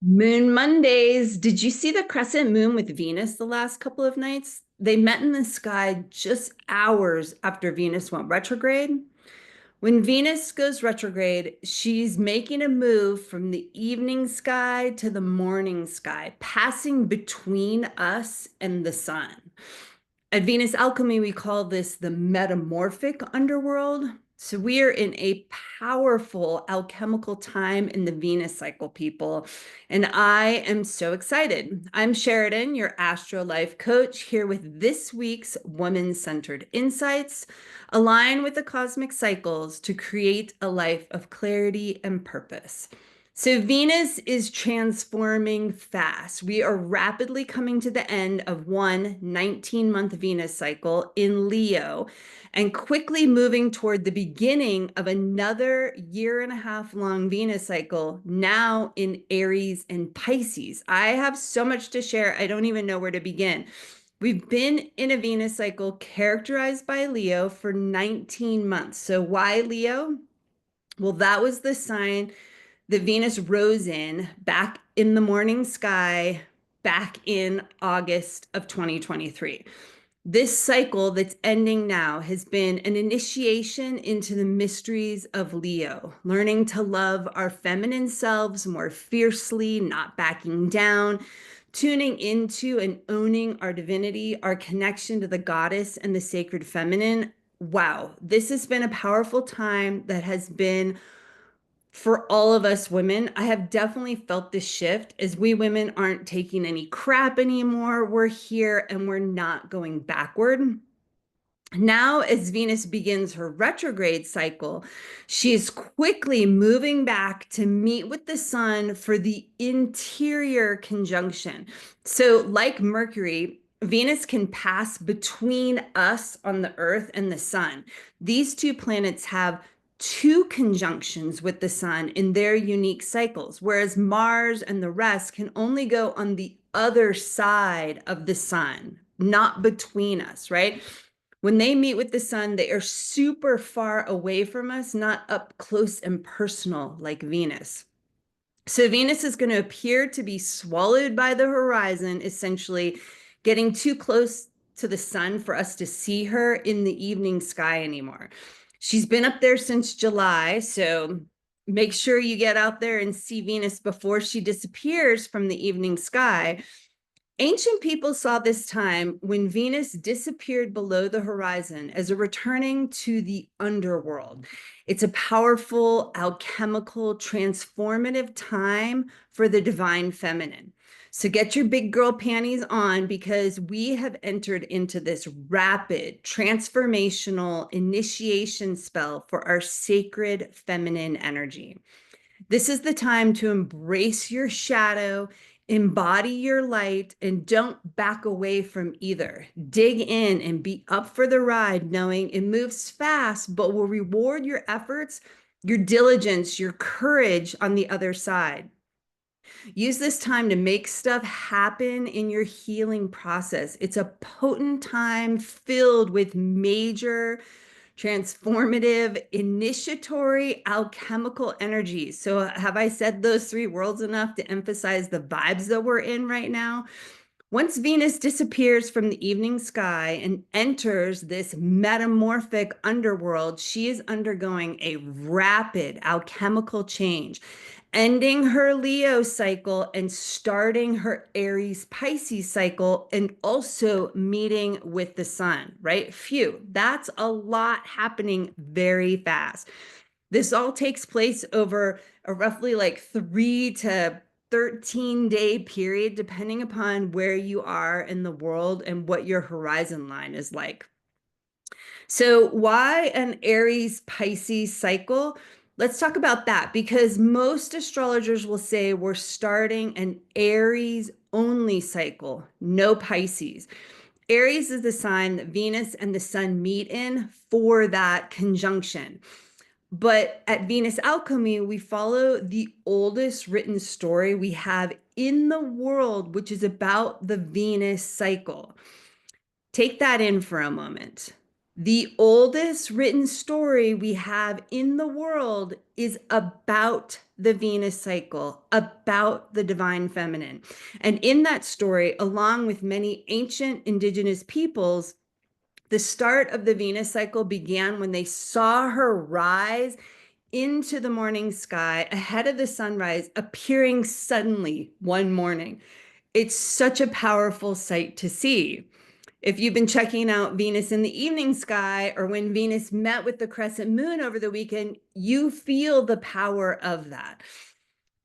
Moon Mondays. Did you see the crescent moon with Venus the last couple of nights? They met in the sky just hours after Venus went retrograde. When Venus goes retrograde, she's making a move from the evening sky to the morning sky, passing between us and the sun. At Venus Alchemy, we call this the metamorphic underworld. So we are in a powerful alchemical time in the Venus cycle, people. And I am so excited. I'm Sheridan, your astro life coach, here with this week's woman-centered insights. Align with the cosmic cycles to create a life of clarity and purpose. So Venus is transforming fast. We are rapidly coming to the end of one 19-month Venus cycle in Leo and quickly moving toward the beginning of another year and a half long Venus cycle, now in Aries and Pisces. I have so much to share. I don't even know where to begin. We've been in a Venus cycle characterized by Leo for 19 months. So why Leo? Well, that was the sign that Venus rose in back in the morning sky back in August of 2023. This cycle that's ending now has been an initiation into the mysteries of Leo, learning to love our feminine selves more fiercely, not backing down, tuning into and owning our divinity, our connection to the goddess and the sacred feminine. Wow, this has been a powerful time that has been for all of us women. I have definitely felt this shift as we women aren't taking any crap anymore. We're here and we're not going backward. Now, as Venus begins her retrograde cycle, she is quickly moving back to meet with the sun for the interior conjunction. So, like Mercury, Venus can pass between us on the Earth and the sun. These two planets have two conjunctions with the sun in their unique cycles, whereas Mars and the rest can only go on the other side of the sun, not between us, right? When they meet with the sun, they are super far away from us, not up close and personal like Venus. So Venus is going to appear to be swallowed by the horizon, essentially getting too close to the sun for us to see her in the evening sky anymore. She's been up there since July, so make sure you get out there and see Venus before she disappears from the evening sky. Ancient people saw this time when Venus disappeared below the horizon as a returning to the underworld. It's a powerful, alchemical, transformative time for the divine feminine. So get your big girl panties on because we have entered into this rapid, transformational initiation spell for our sacred feminine energy. This is the time to embrace your shadow, embody your light, and don't back away from either. Dig in and be up for the ride, knowing it moves fast, but will reward your efforts, your diligence, your courage on the other side. Use this time to make stuff happen in your healing process. It's a potent time filled with major transformative, initiatory, alchemical energy. So have I said those three words enough to emphasize the vibes that we're in right now? Once Venus disappears from the evening sky and enters this metamorphic underworld, she is undergoing a rapid alchemical change, ending her Leo cycle and starting her Aries-Pisces cycle, and also meeting with the sun, right? Phew, that's a lot happening very fast. This all takes place over a roughly like 3 to 13 day period, depending upon where you are in the world and what your horizon line is like. So, why an Aries Pisces cycle? Let's talk about that because most astrologers will say we're starting an Aries only cycle, no Pisces. Aries is the sign that Venus and the sun meet in for that conjunction. But at Venus Alchemy, we follow the oldest written story we have in the world, which is about the Venus cycle. Take that in for a moment. The oldest written story we have in the world is about the Venus cycle, about the divine feminine. And in that story, along with many ancient indigenous peoples, the start of the Venus cycle began when they saw her rise into the morning sky ahead of the sunrise, appearing suddenly one morning. It's such a powerful sight to see. If you've been checking out Venus in the evening sky, or when Venus met with the crescent moon over the weekend, you feel the power of that.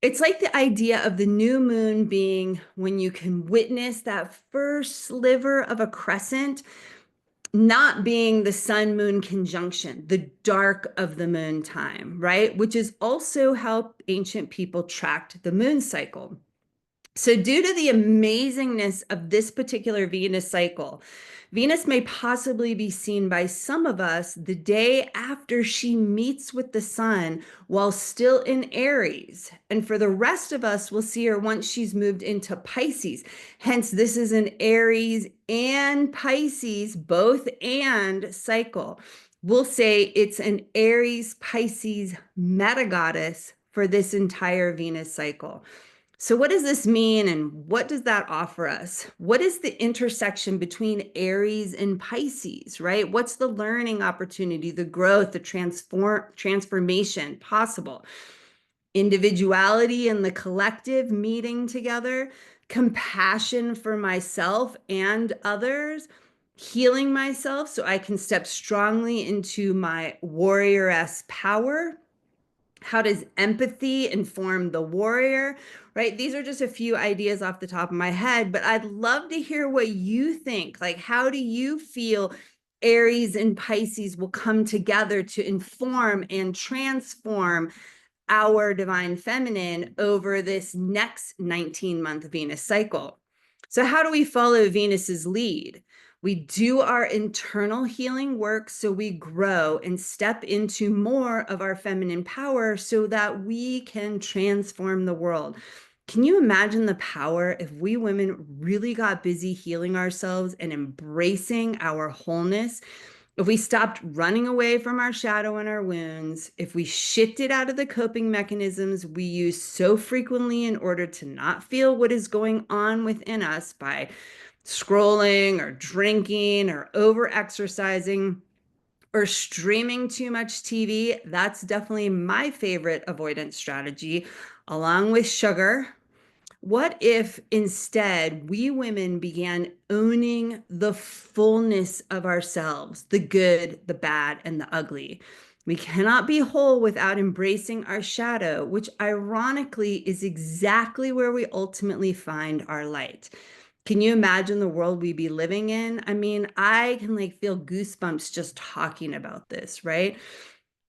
It's like the idea of the new moon being when you can witness that first sliver of a crescent, not being the sun moon conjunction, the dark of the moon time, right? Which is also how ancient people tracked the moon cycle. So, due to the amazingness of this particular Venus cycle, Venus may possibly be seen by some of us the day after she meets with the sun while still in Aries. And for the rest of us, we'll see her once she's moved into Pisces. Hence, this is an Aries and Pisces, both and cycle. We'll say it's an Aries Pisces meta goddess for this entire Venus cycle. So, what does this mean and what does that offer us? What is the intersection between Aries and Pisces, right? What's the learning opportunity, the growth, the transformation possible? Individuality and the collective meeting together, compassion for myself and others, healing myself so I can step strongly into my warrioress power. How does empathy inform the warrior, right? These are just a few ideas off the top of my head, but I'd love to hear what you think. Like, how do you feel Aries and Pisces will come together to inform and transform our divine feminine over this next 19-month Venus cycle? So, how do we follow Venus's lead? We do our internal healing work so we grow and step into more of our feminine power so that we can transform the world. Can you imagine the power if we women really got busy healing ourselves and embracing our wholeness? If we stopped running away from our shadow and our wounds, if we shifted out of the coping mechanisms we use so frequently in order to not feel what is going on within us by scrolling or drinking or over exercising or streaming too much TV, that's definitely my favorite avoidance strategy, along with sugar. What if instead we women began owning the fullness of ourselves, the good, the bad, and the ugly? We cannot be whole without embracing our shadow, which ironically is exactly where we ultimately find our light. Can you imagine the world we'd be living in? I mean, I can like feel goosebumps just talking about this, right?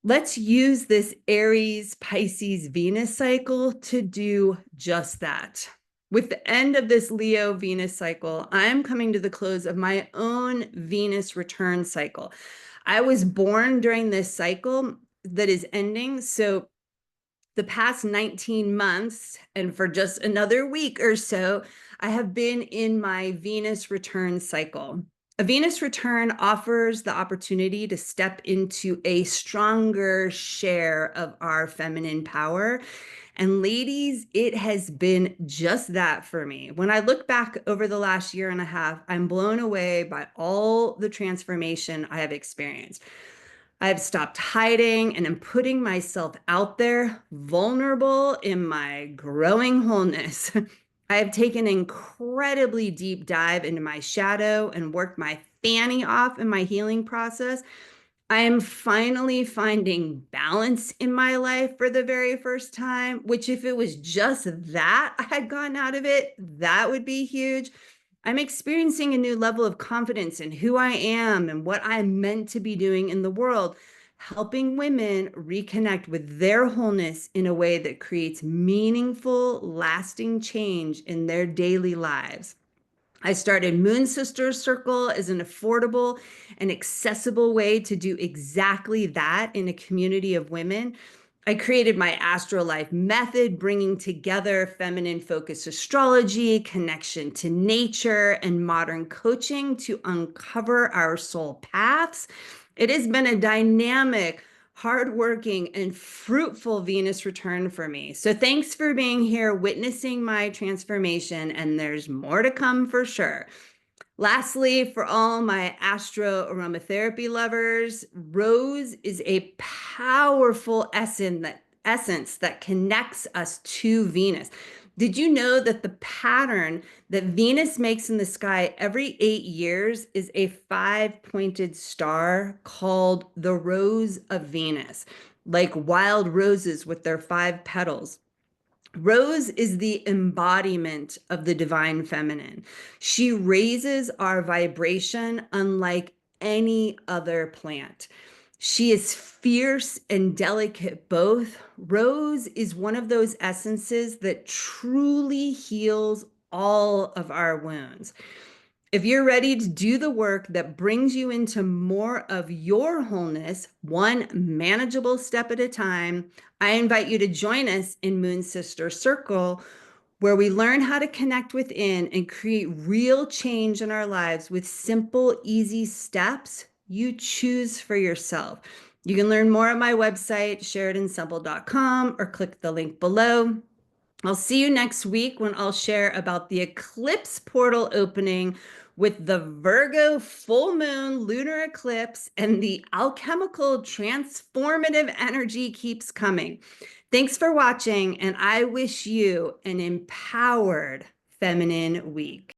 Let's use this Aries, Pisces, Venus cycle to do just that. With the end of this Leo Venus cycle, I'm coming to the close of my own Venus return cycle. I was born during this cycle that is ending. So the past 19 months, and for just another week or so, I have been in my Venus return cycle. A Venus return offers the opportunity to step into a stronger share of our feminine power. And ladies, it has been just that for me. When I look back over the last year and a half, I'm blown away by all the transformation I have experienced. I've stopped hiding and am putting myself out there, vulnerable in my growing wholeness. I have taken an incredibly deep dive into my shadow and worked my fanny off in my healing process. I am finally finding balance in my life for the very first time, which, if it was just that I had gotten out of it, that would be huge. I'm experiencing a new level of confidence in who I am and what I'm meant to be doing in the world, helping women reconnect with their wholeness in a way that creates meaningful, lasting change in their daily lives. I started Moon Sisters Circle as an affordable and accessible way to do exactly that in a community of women. I created my Astro Life method, bringing together feminine focused astrology, connection to nature, and modern coaching to uncover our soul paths. It has been a dynamic, hardworking, and fruitful Venus return for me. So thanks for being here, witnessing my transformation, and there's more to come for sure. Lastly, for all my astro-aromatherapy lovers, rose is a powerful essence that connects us to Venus. Did you know that the pattern that Venus makes in the sky every 8 years is a five-pointed star called the Rose of Venus, like wild roses with their five petals? Rose is the embodiment of the divine feminine. She raises our vibration unlike any other plant. She is fierce and delicate both. Rose is one of those essences that truly heals all of our wounds. If you're ready to do the work that brings you into more of your wholeness, one manageable step at a time, I invite you to join us in Moon Sister Circle, where we learn how to connect within and create real change in our lives with simple, easy steps you choose for yourself. You can learn more at my website, SheridanSemple.com, or click the link below. I'll see you next week when I'll share about the eclipse portal opening with the Virgo full moon lunar eclipse, and the alchemical transformative energy keeps coming. Thanks for watching, and I wish you an empowered feminine week.